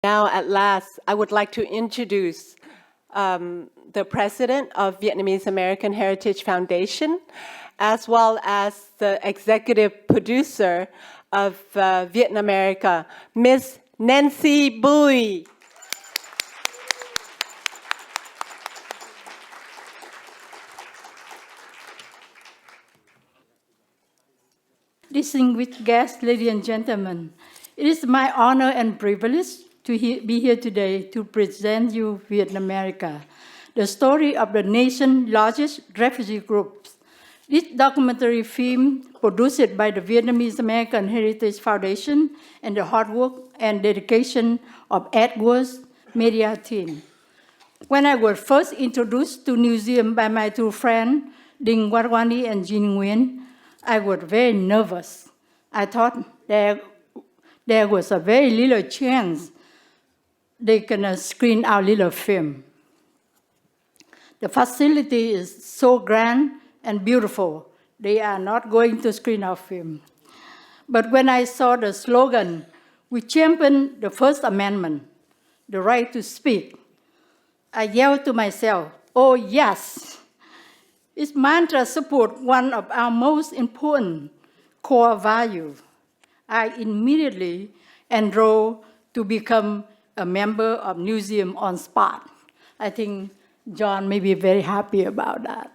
Now, at last, I would like to introduce the president of Vietnamese American Heritage Foundation, as well as the executive producer of Vietnam America, Ms. Nancy Bui. Distinguished guests, ladies and gentlemen, it is my honor and privilege to be here today to present you Vietnam America, the story of the nation's largest refugee groups. This documentary film, produced by the Vietnamese American Heritage Foundation and the hard work and dedication of Edwards media team. When I was first introduced to New Zealand by my two friends, Dinh Watwani and Jin Nguyen, I was very nervous. I thought there was a very little chance they can screen our little film. The facility is so grand and beautiful. They are not going to screen our film. But when I saw the slogan, we champion the First Amendment, the right to speak, I yelled to myself, oh yes. Its mantra supports one of our most important core values. I immediately enrolled to become a member of New Zealand on spot. I think John may be very happy about that.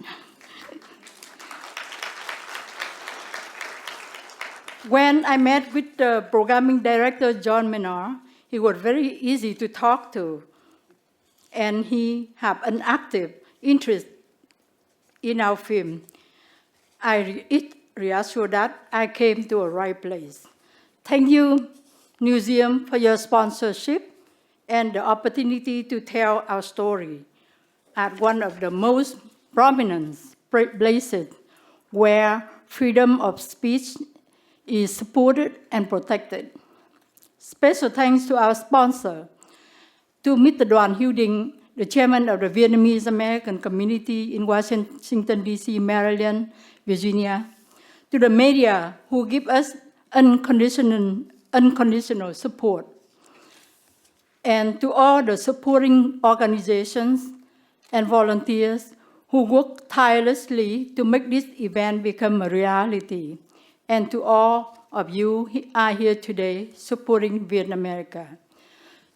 When I met with the programming director, John Menard, he was very easy to talk to, and he had an active interest in our film. It reassured that I came to a right place. Thank you, Museum, for your sponsorship and the opportunity to tell our story at one of the most prominent places where freedom of speech is supported and protected. Special thanks to our sponsor, to Mr. Đoàn Hữu Đình, the chairman of the Vietnamese American community in Washington, D.C., Maryland, Virginia, to the media who give us unconditional support, and to all the supporting organizations and volunteers who work tirelessly to make this event become a reality, and to all of you who are here today supporting Vietnam America.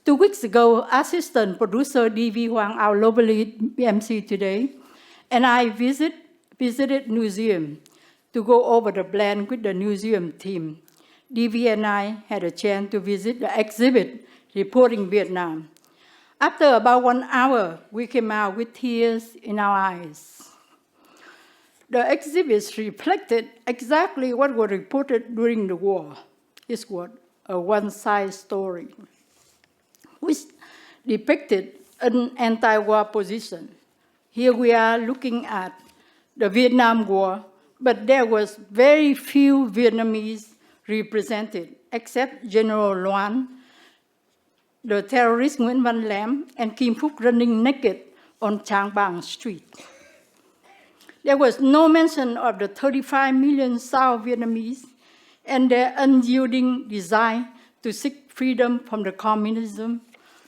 2 weeks ago, assistant producer D.V. Huang, our lovely MC today, and I visited museum to go over the plan with the museum team. D.V. and I had a chance to visit the exhibit Reporting Vietnam. After about 1 hour, we came out with tears in our eyes. The exhibits reflected exactly what was reported during the war. It was a one-side story, which depicted an anti-war position. Here we are looking at the Vietnam War, but there was very few Vietnamese represented, except General Loan, the terrorist Nguyễn Văn Lém, and Kim Phúc running naked on Trang Bang Street. There was no mention of the 35 million South Vietnamese and their unyielding desire to seek freedom from the communism,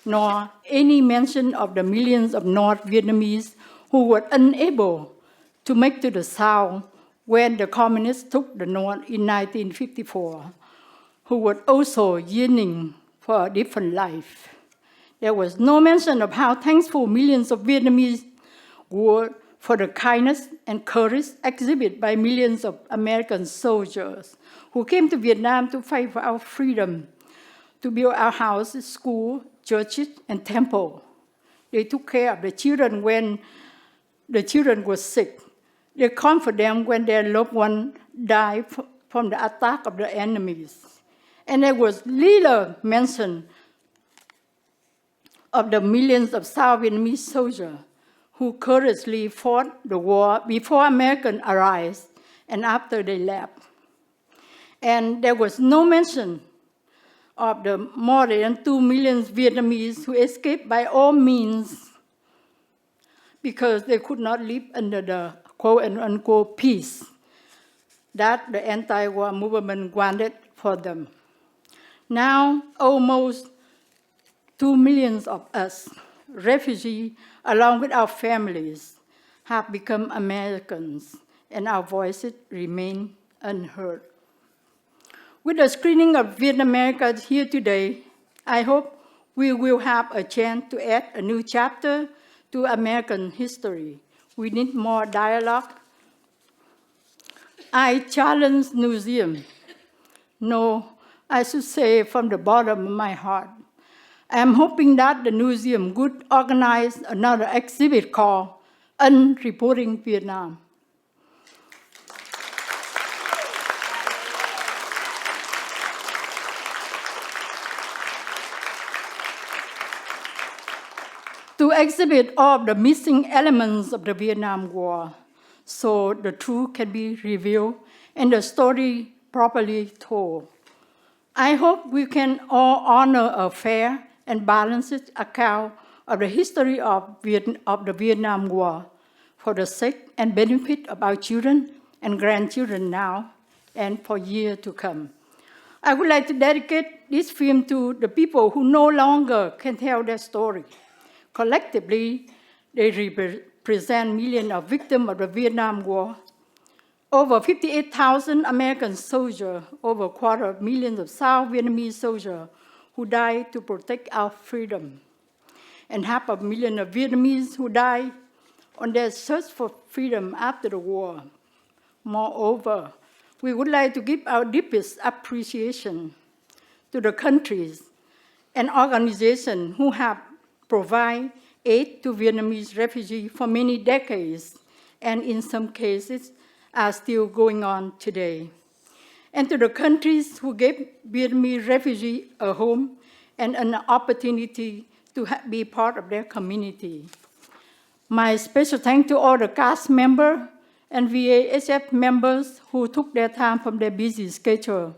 nor any mention of the millions of North Vietnamese who were unable to make to the South when the communists took the North in 1954, who were also yearning for a different life. There was no mention of how thankful millions of Vietnamese were for the kindness and courage exhibited by millions of American soldiers who came to Vietnam to fight for our freedom, to build our houses, schools, churches, and temples. They took care of the children when the children were sick. They comforted them when their loved one died from the attack of the enemies. And there was little mention of the millions of South Vietnamese soldiers who courageously fought the war before Americans arrived and after they left. And there was no mention of the more than 2 million Vietnamese who escaped by all means because they could not live under the quote-unquote peace that the anti-war movement wanted for them. Now, almost 2 million of us, refugees, along with our families, have become Americans, and our voices remain unheard. With the screening of Vietnam Americans here today, I hope we will have a chance to add a new chapter to American history. We need more dialogue. I challenge museum. No, I should say from the bottom of my heart. I am hoping that the museum would organize another exhibit called Unreporting Vietnam. To exhibit all of the missing elements of the Vietnam War, so the truth can be revealed and the story properly told. I hope we can all honor a fair and balanced account of the history of the Vietnam War for the sake and benefit of our children and grandchildren now and for years to come. I would like to dedicate this film to the people who no longer can tell their story. Collectively, they represent millions of victims of the Vietnam War. Over 58,000 American soldiers, over a 250,000 of South Vietnamese soldiers who died to protect our freedom, and 500,000 of Vietnamese who died on their search for freedom after the war. Moreover, we would like to give our deepest appreciation to the countries and organizations who have provided aid to Vietnamese refugees for many decades, and in some cases are still going on today. And to the countries who gave Vietnamese refugees a home and an opportunity to be part of their community. My special thanks to all the cast members and VASF members who took their time from their busy schedule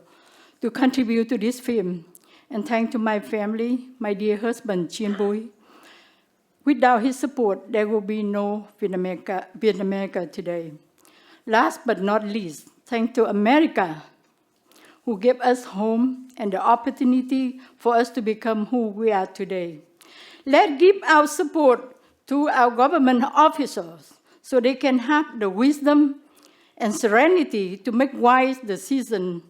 to contribute to this film. And thanks to my family, my dear husband, Chien Bui. Without his support, there will be no Vietnam America today. Last but not least, thanks to America, who gave us home and the opportunity for us to become who we are today. Let's give our support to our government officers so they can have the wisdom and serenity to make wise decisions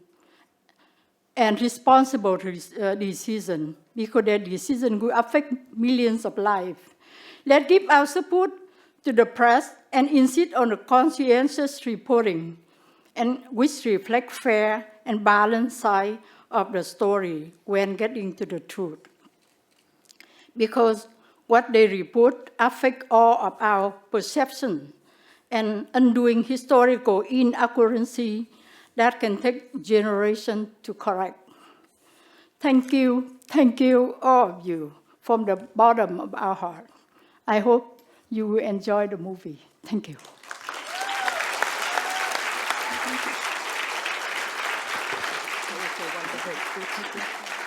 and responsible decisions, because their decisions will affect millions of lives. Let's give our support to the press and insist on the conscientious reporting, and which reflect fair and balanced side of the story when getting to the truth. Because what they report affect all of our perception and undoing historical inaccuracy that can take generations to correct. Thank you, all of you, from the bottom of our heart. I hope you will enjoy the movie. Thank you. Okay, wonderful.